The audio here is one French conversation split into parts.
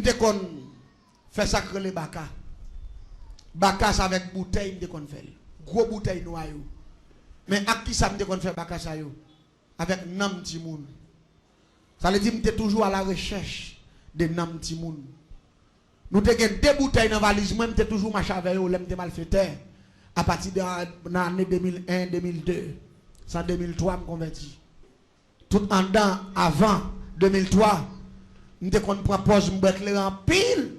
m'te kon fait sacre les baka. Baka ça avec bouteille m'te kon fait. Gros bouteille noir yo. Mais à qui ça m'te kon fait baka ça yo? Avec nam ti moun. Ça veut dire m'te toujours à la recherche de nam ti moun. Nous te gen deux bouteilles dans valise moi m'te toujours marcher avec yo, m'te mal fait terre. À partir de l'année 2001, 2002, sans 2003 me converti. Tout en dedans avant 2003, m'te kon prend pause m'éclairer en pile.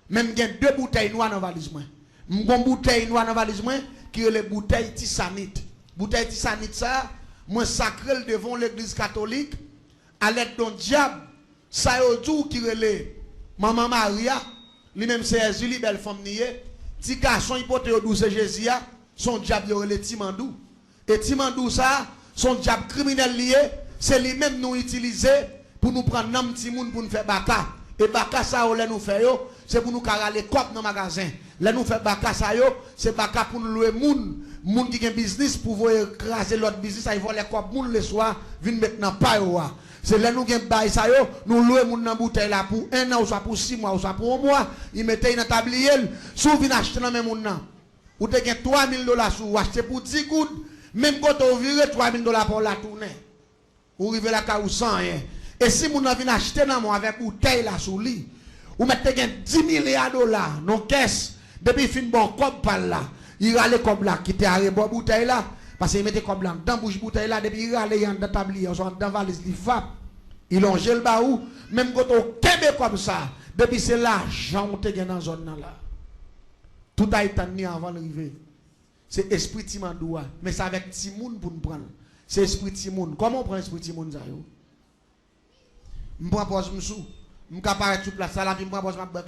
Même gen deux bouteilles noires dans valise moi. M'gon bouteille noire dans valise moi qui est les bouteilles tisanite. Bouteille tisanite ça, moi sacré devant l'église catholique à l'aide d'un diable. Ça yo tout qui relève Maman Maria, lui-même c'est Julie belle femme nié. Ti garçon hypothèse douce Jésus, son diable yo relève Timandou. Et Timandou ça, son diable criminel lié, c'est lui-même nous utiliser pour nous prendre nam ti moun pour nous faire baka. Et baka ça on nous fait yo, c'est pour nous carrer cop dans magasin. Là nous fait baka ça yo, c'est baka pour nous louer moun qui a business pour voir écraser l'autre business, ça ils vont les cop moun le soir, viennent maintenant pas yo. C'est là nous gagne bail ça yo, nous louer moun dans bouteille là pour 1 an ou soit pour 6 mois ou soit pour 1 mois, ils mettaient dans tablier, sous vinn acheter dans même moun nan. Ou te gagne $3000 sous acheter pour 10 gouttes, même quand on vire $3000 pour la tourner. Ou rive la ka ou 100 rien. Et si moun nan vinn acheter dans moi avec bouteille là sous lit, ou mettez gagne $10 milliards non caisse, depuis fin bon comme par là. Il râle comme là qui était arrêté bon bouteille là parce qu'il mettait comme là dans bouche bouteille là depuis il râle dans tablier on dans valise li fap il longe le baou même quand on kebe comme ça depuis c'est l'argent on te gagne dans zone là tout a été tenu avant d'arriver c'est esprit Timandoua mais c'est avec Timoun pour nous prendre c'est esprit Timoun comment on prend esprit Timoun ça yo me prend pose m'sou me capable tout place là puis me prend pose m'a bac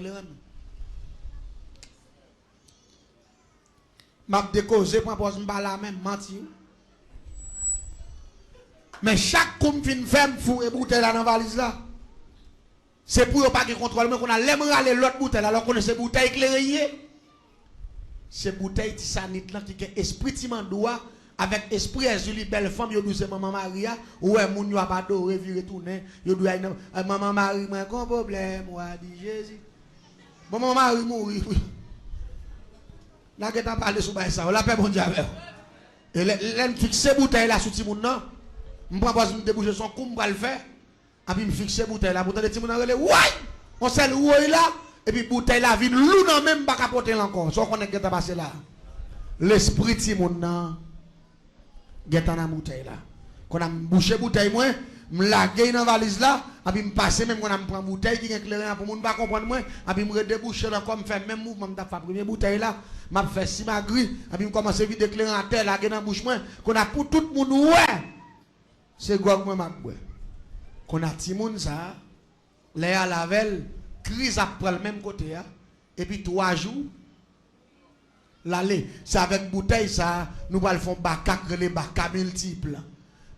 m'a décausé pour poser m'ba la même menti. Mais chaque coup fin fait fou et bouteille là dans valise là. C'est pour pas de contrôle mais qu'on a l'aime râler l'autre bouteille alors qu'on c'est bouteille éclairée. C'est bouteille tisanite là qui est esprit Timandoua avec esprit Julie belle femme yo douce maman Maria ouais moun yo a pas doré virer tourner yo doit maman Marie moi un problème moi dit Jésus. Bon maman Marie mourir. Là, quand on parle sur ça, on l'appelle bon diable. Et là, je fixe bouteille là sur Timoun, non? Je prends pas me déboucher son coup, je le faire. Et puis, je fixe bouteille là, bouteille de Timoun, ouais! On sait le là, et puis bouteille là, vide, l'ou non même pas capoter encore. Sauf qu'on est qui passé là. L'esprit Timoun, non? Get en bouteille là. Quand on a bouché bouteille, moi, je lague dans la valise là, et puis je passe même quand on prend bouteille qui est éclairée pour ne pas comprendre moi, et puis je déboucher là comme faire même mouvement, je fais la première bouteille là, je fais si ma grille, et puis je commence à vite éclairer en terre là, dans la bouche moi, qu'on a pour tout le monde, ouais, c'est quoi que moi m'a boire. Qu'on a petit monde ça, là à la veille, crise après le même côté, et puis 3 jours, l'aller, c'est avec bouteille ça, nous allons faire les baka multiples.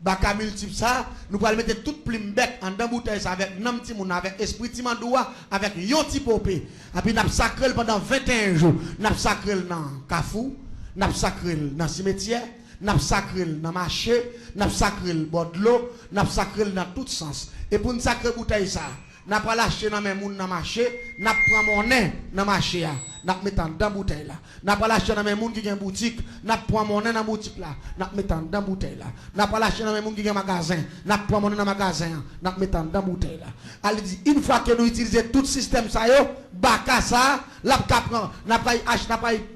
Baka multiple ça, nous allons mettre toute plume bête en dans bouteille ça avec nam timoun avec esprit Timandoua avec yon ti popé. Et puis n'a sacré pendant 21 jours. N'a sacré dans Kafou, n'a sacré dans cimetière, n'a sacré dans marché, n'a sacré bord de l'eau, n'a sacré dans tout sens. Et pour une sacrée bouteille ça, n'a pas lâché dans mes moun dans marché, n'a prend monnaie dans marché là, n'a mettant dans bouteille là. N'a pas lâché dans mes moun qui gen boutique, n'a prend monnaie dans boutique là, n'a mettant dans bouteille là. N'a pas lâché dans mes moun qui gen magasin, n'a prend monnaie dans magasin, n'a mettant dans bouteille là. Elle dit une fois que nous utilisons tout système ça yo, baka ça, la prend, n'a pas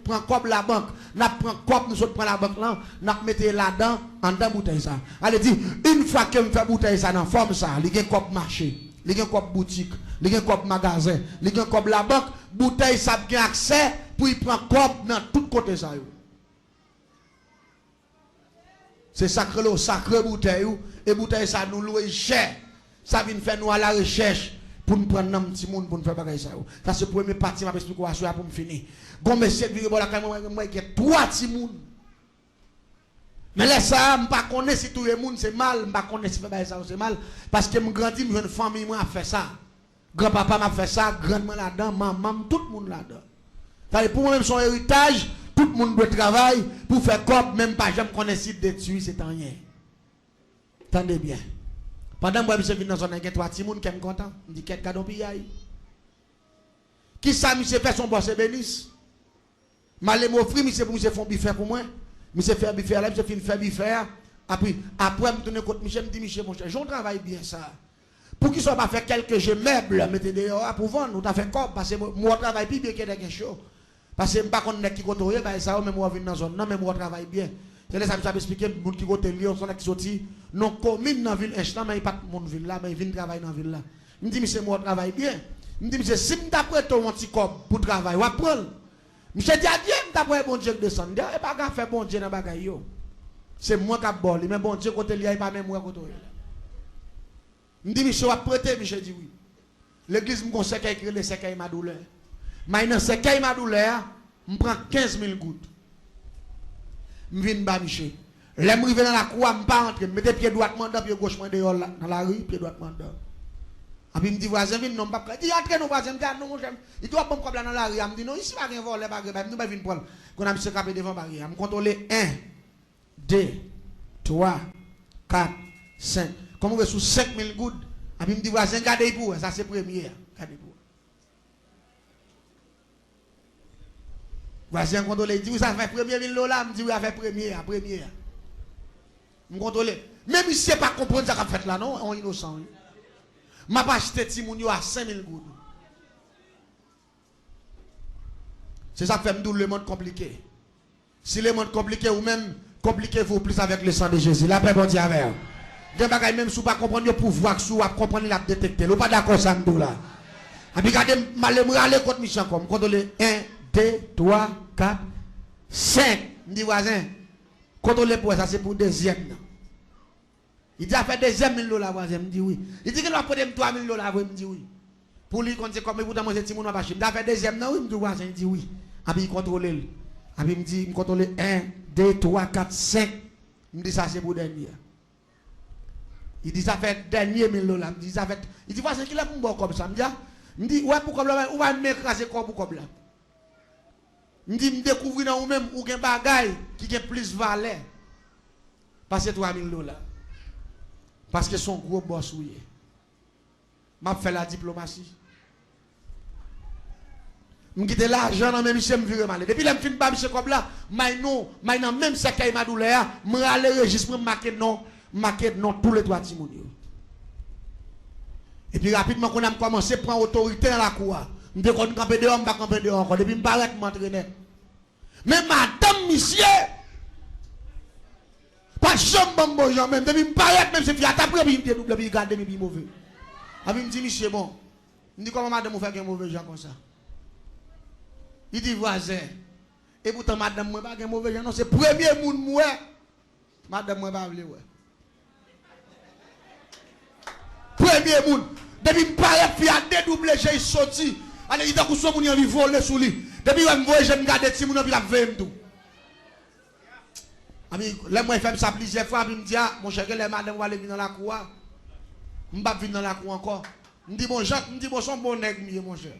prend comme la banque, n'a prend comme nous autres prend la banque là, n'a mettre là-dedans en dans bouteille ça. Elle dit une fois que me fait bouteille ça dans forme ça, il gen comme marché. Les gens comme boutique, les gens comme magasin, les gens comme la banque, bouteille ça a accès pour y prendre comme dans tout côté ça. C'est sacré bouteille et bouteille ça nous loue cher. Ça vient faire nous à la recherche pour nous prendre un petit monde pour nous faire pareil ça. Ça c'est premier partie m'a expliquer pour me finir. Bon monsieur vire bon la moi qui 3 petits monde. Mais là, ça, je ne connais pas si tout le monde c'est mal, je ne connais pas si ça c'est mal, parce que je grandis, je une famille, moi, a fait ça. Grand-papa m'a fait ça, grand-maman là-dedans, maman, tout le monde là-dedans. Pour moi-même, son héritage, tout le monde doit travailler pour faire comme, même pas, je ne connais si détruire, c'est rien. Attendez bien. Pendant que je suis venu dans une zone, il y a 3 petits monde qui sont contents. Je dis, qu'est-ce que cadeau pillaille? Qui ça, monsieur fait son boss et bénisse. Malé m'offrir, monsieur pour monsieur font biffer pour moi. Monsieur fait biffer là, monsieur fin faire biffer. Après, me tourner contre monsieur, me dit, monsieur, mon cher, j'en travaille bien ça. Pour qu'il soit pas fait quelques jeux meubles, mettez dehors pour vendre, nous avons fait quoi? Parce que moi, je travaille plus bien que des choses. Parce que je ne sais pas qui côtoie, ça, même moi, je viens dans la zone, non, mais moi, je travaille bien. C'est là que ça expliquer, les gens qui côtoient Lyon, sont qui sortis, non, commune dans la ville, instant, mais il n'y a pas de ville là, mais ils viennent travailler dans la ville là. Je me dis, monsieur, moi, je travaille bien. Je me dis, monsieur, si je t'apprête un petit corps pour travailler, je vais prendre. Monsieur dit, adieu, je t'apprête bon Dieu de descendre. Il n'y a pas qu'à faire bon Dieu dans la bagaille. C'est moi qui ai bolé, mais bon Dieu, côté il n'y a pas même moi côté. Je me dis, monsieur, va prêter, monsieur dit oui. L'église me conseille qu'à écrire les sécailles ma douleur. Mais dans ces sécailles ma douleur, je prends 15 000 gouttes. Je viens bas, monsieur. Je me dans la cour, je ne pas entrer. Je mets pied droit, pied gauche, dehors dans la rue, pied droit, et puis, il me dit, voisin, viens, non, pas. Il dit, entrez, non, voisin, non, j'aime. Il doit pas me problème dans la rue. Il me dit, non, ici, pas rien voler, pas rien. Nous, pas venir prendre. Quand on a mis ce capé devant la barrière, je contrôle 1, 2, 3, 4, 5. Comme on est sous 5 000 gouttes, et puis il me dit, voisin, gardez pour ça, c'est premier. Gardez pour. Voisin, contrôle, il dit, vous avez fait premier 1000 $, il me dit, oui, vous avez fait premier. Je contrôle. Même si c'est pas comprendre ça qu'a fait là, non, on est innocent. Je vais acheter Timounio à 5 000 gouttes. C'est ça qui fait le monde compliqué. Si le monde compliqué ou même compliquez-vous plus avec le sang de Jésus. La paix, bon Dieu, avec vous. Des bagages même si vous ne comprenez pas le pouvoir, si vous ne comprenez pas la détecter. Vous ne pas d'accord ça nous là. Et puis regardez, je aller contre mission comme. Contrôlez 1, 2, 3, 4, 5. Je dis voisin, contrôlez pour ça, c'est pour deuxième. Il dit, a fait deuxième 1000 $, voisin. Je dis oui. Il dit qu'il va prendre 3 000 $, je me dis oui. Pour lui, quand c'est comme vous dans mon petit monde, il a fait deuxième, non, il me dit voisin, il dit oui. Et puis il contrôle. Et puis il me dit, il contrôle 1, 2, 3, 4, 5. Il me dit ça, c'est pour dernier. Il dit ça fait dernier 1000 $. Il dit ça fait. Il dit voisin, qu'il a pour moi comme ça. Il me dit, ouais, pour comme là, où va m'écraser comme comme là. Il me dit, me découvrir dans vous-même, ou un bagaille qui a plus valeur. Parce que 3 000 $. Parce que son gros boss, oui. M'a fait la diplomatie. Je quitte l'argent dans même monsieur me vire mal. Depuis là me fin pas monsieur comme là, mais non même ça qui m'a douleur, me aller registre pour marquer non tous les trois timounio. Et puis rapidement qu'on a commencé à prendre autorité dans la cour. Me qu'on camper dehors, me pas camper dehors encore depuis me paraître m'entraîner. Mais madame monsieur pas chambre bon gens même depuis me paraître même c'est fiat après puis me double puis garder me mauvais. Abi me dit monsieur bon. Me dit comment madame vous fait un mauvais gens comme ça. Il dit voisin. Et pourtant madame moi pas un mauvais gens non c'est premier monde moi. Madame moi pas vle ouais. Premier monde depuis me paraître fiat dédoubler j'ai sorti. Allez il t'a coup son moun envie voler sous lui. Depuis me voyer je me garder ti moun puis la veille tout. Ami, là moi fait ça plusieurs fois puis me dit mon cher que les madame va aller venir dans la cour. M'pas venir dans la cour encore. Me dit bon Jacques, me dit bon son bon nègre mon cher.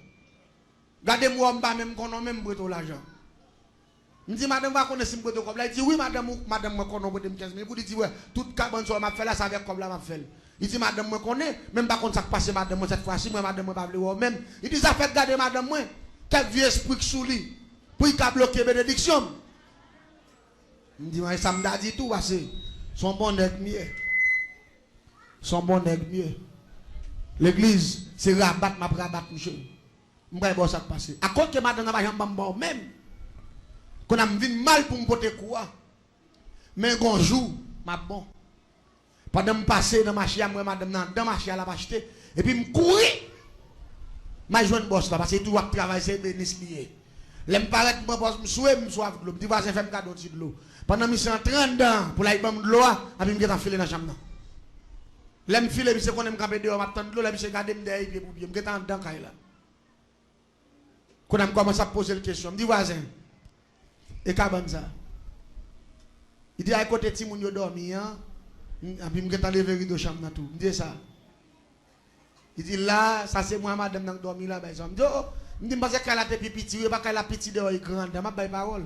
Gardez-moi m'pas même connait même breto l'argent. Me dit madame va connaître si breto comme là. Il dit oui madame moi connait breto 15 000 pour dire ouais toute cabane so m'a fait là ça avec comme là m'a fait. Il dit madame moi connaît même pas contre ça passer madame moi cette fois-ci moi madame moi pas vle même. Il dit ça fait garder madame moi quel vieux esprit sous lui pour il bloquer bénédiction. Je me dis, ça me dit tout, parce que son bon nègre mieux. Son bon nègre mieux. L'église, c'est rabattre, ma rabattre, monsieur. Je ne sais pas ça passer. À cause que madame n'a pas jamais même. Qu'on a vu mal pour me porter quoi. Mais un jour, ma bon. Pendant que je passe dans ma chia, moi, madame, dans ma chia, elle a acheté. Et puis, je courir. Je joue un boss là, parce que tout le travail, c'est bénis lié. Je me paraît que mon boss me souhaite, je me souhaite de l'eau. Je dis, vas-y, fais un cadeau de l'eau. Pendant que je suis en 30 ans, pour la de l'eau, je vais me filer dans la chambre. Je me file, je vais me camper dehors, je vais me l'eau, je vais garder mes pieds pour bien. Je vais en dedans. Quand je commence à poser la question, je me dis, voisin, et qu'est-ce ça? Il dit, à côté de Timoun, il dormi, et puis je vais enlever le de chambre. Je dis ça. Il dit, là, ça c'est moi, madame, qui dormi là. Je dis, parce qu'elle a des petits, pas qu'elle a petit dehors, grande, je n'ai pas parole.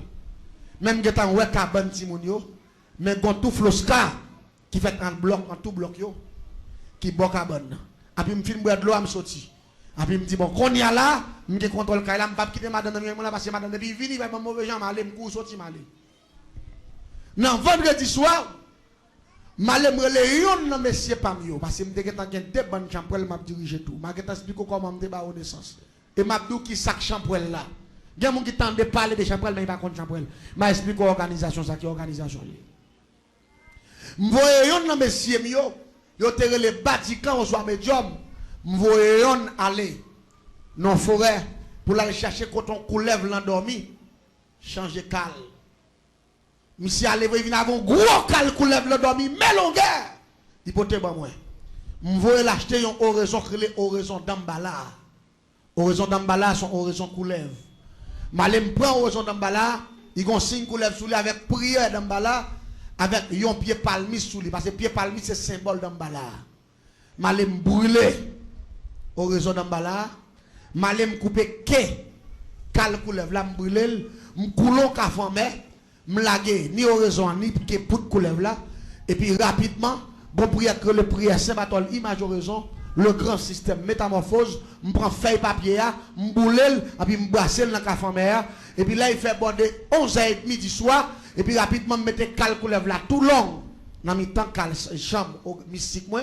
Même que tu as un cabane Timonio, mais quand tout flosca qui fait un bloc, en tout bloc, qui boit cabane. Et puis, je filme de l'eau, je sorti. Après, il me dit, bon, qu'on y a là, je contrôle là, je ne vais pas quitter madame là parce que madame, depuis vini, il va me mauvais gens, je vais sortir. Non, vendredi soir, je vais me monsieur Pamio, parce que je vais deux bonnes chambres, je vais diriger tout. Je vais expliquer comment je vais naissance. Et je vais dire qui chaque chambre là. Il y a des gens qui tentent de parler de chambre, mais ils ne sont pas contre chambre. Je vais expliquer l'organisation, ça qui est l'organisation. Je vais monsieur Mio, je vais les bâtiments, soit médium. Je vais aller dans la forêt pour aller chercher quand on coulève l'endormi, changer cal. Monsieur allé venir avant gros cal coulève l'endormi, mais longueur. Il peut être moi. Je vais l'acheter une oraison qui est oraison d'Ambala. Oraison d'Ambala son oraison coulève. Je prends oraison d'Ambala, il y a un signe coulève sous lui avec prière d'Ambala, avec un pied palmis sous lui, parce que pied palmis c'est symbole d'Ambala. Je brûler oraison d'Ambala, je couper cal coulève là, je brûler, je coulons café mais me laguer ni oraison ni que pour coulève là et puis rapidement bon prière que le prière Saint Barthol image oraison le grand système métamorphose me prend feuille papier me boule et puis me brasser dans café mer et puis là il fait border 11h30 du soir et puis rapidement me mettre cal coulève là tout long dans mi temps cal chambre mystique moi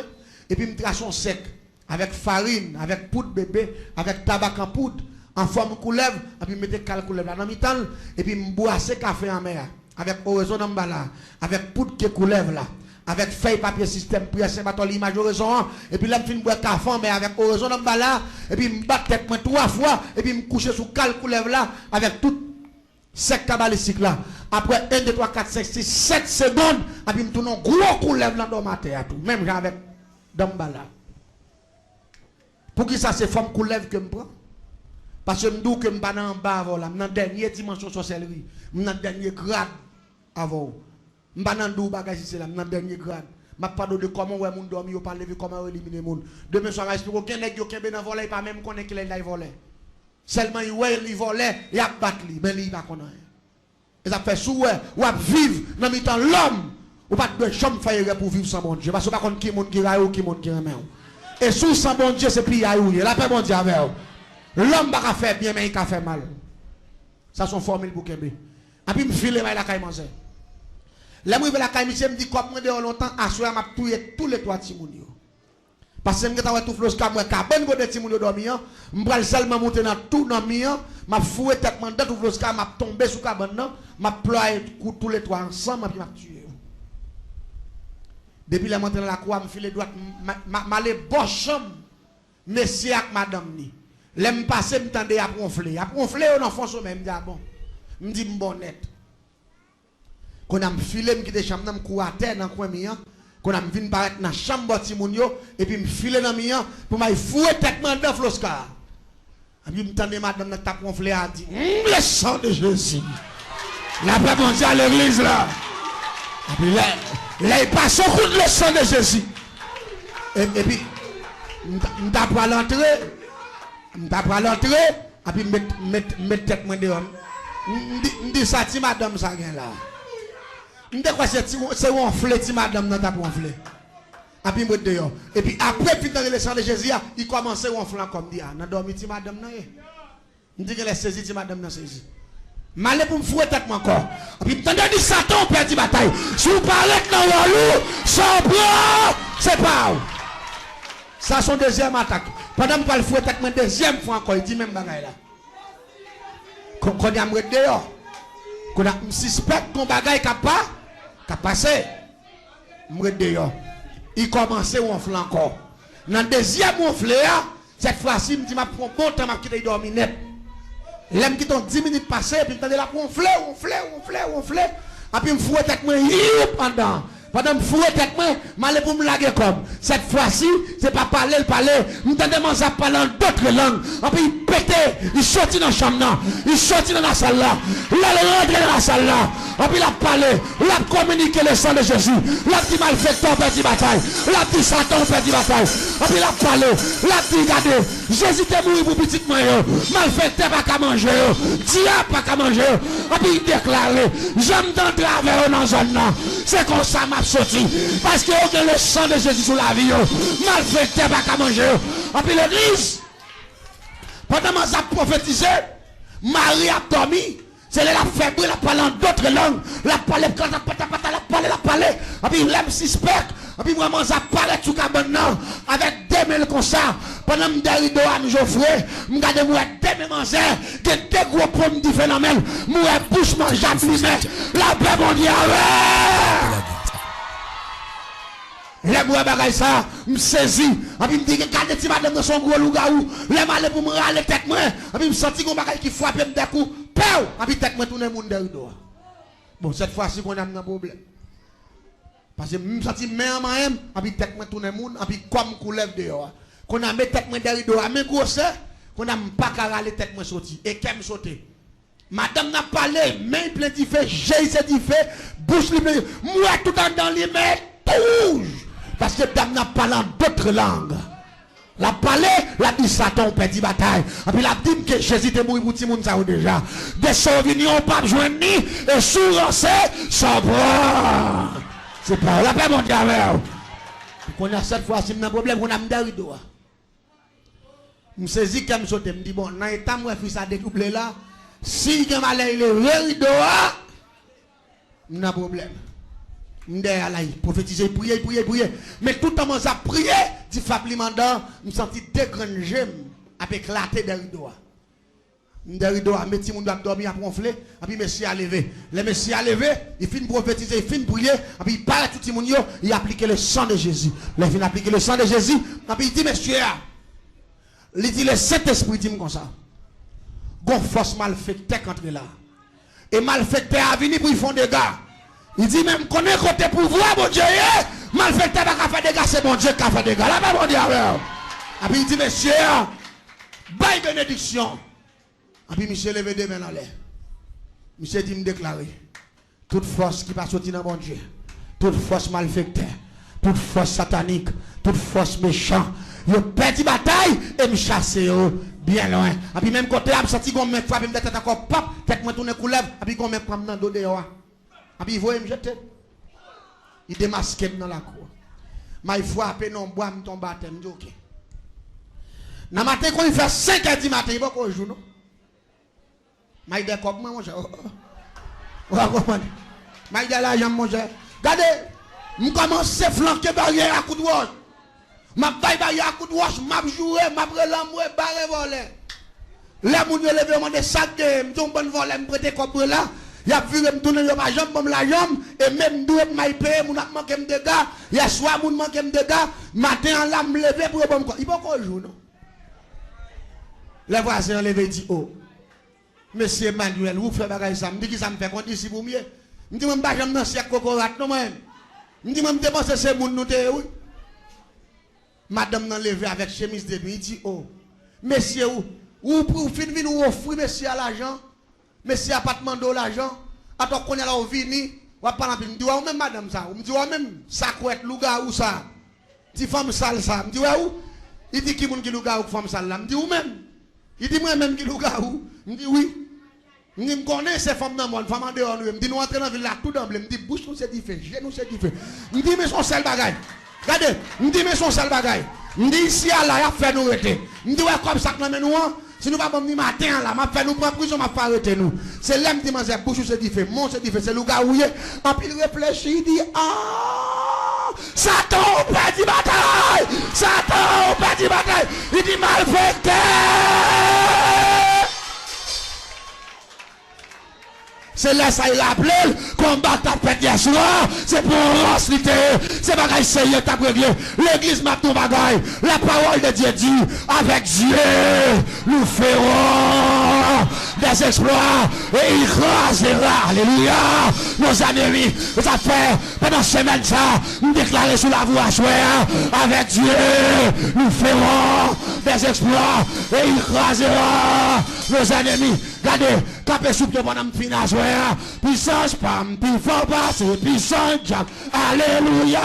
et puis me traçon sec avec farine avec poudre bébé avec tabac en poudre en forme coulève, et puis mettez cal coulève là dans mi temps, et puis boisser café en mer, avec oraison d'Ambala, avec poudre qui coulève là, avec feuille papier système, prière Saint Barthol, l'image oraison, et puis là, je bois café en mer, avec oraison d'Ambala, et puis je bats tête 3 fois, et puis je couche sous cal coulève là, avec tout sec cabalistique là. Après 1, 2, 3, 4, 5, 6, 7 secondes, et puis je tourne un gros coulève là dans ma tête, tout, même avec d'Ambala. Pour qui ça, c'est forme coulève que je prends? Parce que je dis que je ne suis pas en bas avant, je suis dans la dernière dimension de sorcellerie, je suis dans le dernier grade avant. Je ne suis pas dans le bagage, je suis dans le dernier grade. Je ne parle de comment on dormi, je parle de comment éliminer le monde. Demain soir, je explique aucun nègre qui est dans le volet, pas même connaître qu'il est volé. Seulement, il volait, il a battu, mais il va connaître. Et ça fait souhait, ou à vivre dans le temps l'homme, ou pas de chambre faire pour vivre sans bon Dieu. Parce que pas qui monde qui raille ou qui monde qui remet. Et sous sans bon Dieu, c'est plus aïe, la paix bon Dieu avec vous. L'homme va faire bien, mais il va faire mal. Ça, c'est une formule pour Kembe. Et puis, je me file la caille manger. Là, je la caille, je me dis, comme je suis longtemps, à ce moment, je vais tous les 3 Timounio. Parce que je vais tout flot, je vais bon de Timounio dormir, je vais seulement monter dans tout dans le mien, je vais fouiller tête, je vais tout flot, je vais tomber sur le cabane, je vais ployer tous les 3 ensemble, et puis je vais tuer. Depuis la montée dans la croix, je me file droite, je vais bon chambre, monsieur et madame. L'aime passer, me tendez à ronfler. À ronfler, on en fait sommeil. Je me dis, ah bon. Je me dis, bon net. Quand on a filé, je suis chambre, je cours à terre dans le coin mien. Quand on a venu paraître dans la chambre de Timounio, et puis je filé dans le mien, pour me fouer tête dans le floscar. Et puis je me tendez, madame, je tape ronfler, elle dit, le sang de Jésus. La paix mondiale à l'église là. Et puis là, il passe au coup de le sang de Jésus. Et puis, je tape à l'entrée. Je vais l'entrer, et puis je mets tête dehors. Je dis ça, si madame, ça vient là. Je dis quoi, c'est un flé, si madame, n'a pas ronflé. Et puis je mets dehors. Et puis après, puis dans le sang de Jésus, il commence à ronfler comme dit, n'a dormi, si madame, n'a. Je dis qu'elle est saisie, si madame, n'a saisi. Malé pour me fouer tête encore. Et puis, t'entends dit Satan, on perd la bataille. Si vous parlez dans le loup, sans bras, c'est pas où. Ça, son deuxième attaque. Pendant que je fouet tête, deuxième fois encore, il dit même bagaille là. Quand on a me dehors, quand on suspecte qu'on bagaille qui passé, me dehors. Il commence à ronfler encore. Dans le deuxième ronfler, cette fois-ci, il me dit, je prends bon temps, je quitte dormir net. L'aime qui t'ont 10 minutes passées, puis je me la ronfler. Et puis je me fouet tête, pendant. Pendant que je fouille tête, je vais pour me laguer comme. Cette fois-ci, ce n'est pas parler, je me demande à parler en d'autres langues. Et puis il pète, il sortit dans la chambre, il sortit dans la salle là. Il est rentré dans la salle là. Et puis il a parlé, il a communiqué le sang de Jésus. Il a dit malfaiteur, perdit bataille. Il a dit Satan, perdit bataille. Et puis il a parlé, il a dit regardez, Jésus est mort pour petit moyen. Malfaiteur, pas qu'à manger. Diable, pas qu'à manger. Et puis il déclare, j'aime d'entrer dans la zone. C'est comme ça, ma sorti. Parce que y a le sang de Jésus sur la vie. Malfaiteur, pas qu'à manger. Et puis l'église, Pendant que j'ai prophétisé, Marie a dormi. C'est là la faible, la parle en d'autres langues. La parle, quand la parle. Et puis, l'aime suspect. Et puis, vraiment, ça parle tout maintenant. Avec 2000 comme ça. Pendant que je suis à Geoffrey, je regarde moi 2000 manger. Que des gros pommes différents dans même. Moi, bouche manger à plumer. La paix mondiale. Les moi bagay ça, me saisi, et puis me dit que quand petit madame dans son gros loup-garou, les malais pour me râler tête moi, et puis me senti qu'on bagay qui frappe me des coups, pau, et puis tête moi tourner monde derrière. Bon cette fois-ci qu'on a un problème. Parce que me senti main même, et puis tête moi tourner monde, et puis comme qu'on lève dehors. Qu'on a mis tête moi derrière, mais gros c'est qu'on a pas qu'à râler tête moi sorti et qu'elle me sauter. Madame n'a parlé, main plein d'y fait, j'ai c'est d'y fait, bouche libre, moi tout dans les mains rouge. Parce que dame n'a pas d'autres langues. La parlé, la dit Satan, petit bataille. Et puis la dit que Jésus est mort pour tout le monde déjà. Des souvenirs, pas joindre ni, et sous-lancé, sans bras. C'est pas la paix mondiale. Qu'on a cette fois, c'est un problème, on a mis des rideaux. Je me saisis comme je me dis, bon, dans l'état, moi, fils a découplé là. Si il y a malheur, il est rideau, il y a un problème. Prophétiser, prier. Mais tout le temps, j'ai prié, dit Fabli Mandan, je me sentis deux grandes gemmes avec éclaté des rideaux. Des rideaux, mes petits monde doivent dormir à ronfler, et puis monsieur a levé. Le monsieur a levé, il finit prophétiser, il finit prier, et puis il parle à tout le monde, il applique le sang de Jésus. Il finit appliquer le sang de Jésus, et puis il dit, monsieur, il dit le Saint-Esprit dit comme ça. Gon force malfecteur contre là. Et malfecteur a venu pour y faire des gars. Il dit même qu'on est côté pouvoir, mon Dieu, malfecteur n'a pas fait des gars, c'est mon Dieu qui a fait des gars. Là, mon Dieu, et puis il dit, monsieur, bye bénédiction. Et puis monsieur levé des mains dans l'air. Monsieur dit me déclarer, toute force qui va sortir dans mon Dieu, toute force malfecteur, toute force satanique, toute force méchante, je perds bataille et me chasse bien loin. Et puis même côté, je senti qu'on me frappe, je me tête encore pop, tête me tourne couleuvre, et puis qu'on me prend dans le dos dehors. Et puis il voit me jeter. Il démasque dans la cour. Mais il faut appeler non bois, me tombe à terre, me dit ok. Dans le matin, quand il fait 5h du matin, il va qu'on joue, non? Mais il dit comme moi, mon cher. Vous comprenez? Mais il dit l'argent, mon cher. Regardez, je commence à flanquer barrière à coup de roche. Je vais barrière à coup de roche, je vais jouer, je vais l'embrouiller, barrer voler. Là, je vais lever mon sac, je vais me voler, je vais prêter comme là. Il a vu me tourner ma jambe, comme la jambe, et même d'où je paye, je vais manquer de dégâts. Il y a soir, je manquer de dégâts. Matin, là, je me lever pour me quoi. Il va qu'on joue, non? Les voisins levé dit, oh, monsieur Emmanuel, vous faites bagaille ça. Je me dis que ça me fait compte ici pour mieux. Je me dis, je ne vais pas dans le siècle cocorat, non, moi. Je me dis, je vais dépenser ces mouns, nous, oui. Madame n'a levé avec chemise de nuit, il dit, oh, monsieur, ou pour finir, ou offrir monsieur à l'argent, monsieur appartement de l'argent, attends qu'on est là au vini, ou pas la me dit, ouais, même madame ça, me dit, ouais, même ça couette, louga ou ça, ti femme sale ça, me dit, ouais, où? Il dit, qui moun qui louga ou femme sale là, me dit, ou même? Il dit, moi-même qui louga ou? Me dit, oui. Je me connais ces femmes dans le monde, femme en dehors, me dit, nous entrons dans la ville là, tout d'emblée, me dit, bouche nous c'est différent, nous c'est différent. Me dit, mais son seul bagaille. Regardez, me dit, mais son seul bagaille. Me dit, ici, là, il a fait nous arrêter. Me dit, ouais, comme ça, nous, si nous ne pas venir matin, là, m'a fait nous prendre prison, m'a fait arrêter nous. C'est l'homme qui m'a dit, bouche c'est différent, mon c'est différent, c'est le gars où il est. Et puis il réfléchit, il dit, ah, Satan, on perd du bataille. Satan, on perd du bataille. Il dit, malfecteur. C'est là ça il a appelé combat ta fête hier soir. C'est pour ranciter. C'est bagaille sérieux t'as réglé. L'église m'a ton bagaille. La parole de Dieu dit avec Dieu nous ferons des exploits et il écrasera. Alléluia. Nos ennemis, nos affaires, pendant semaine ça, nous déclarer sous la voie choix. Avec Dieu nous ferons des exploits et il écrasera nos ennemis. Regardez, capé soupe de bonhomme finance, puissance, pam, puis faut passer, puissance, Jack, alléluia.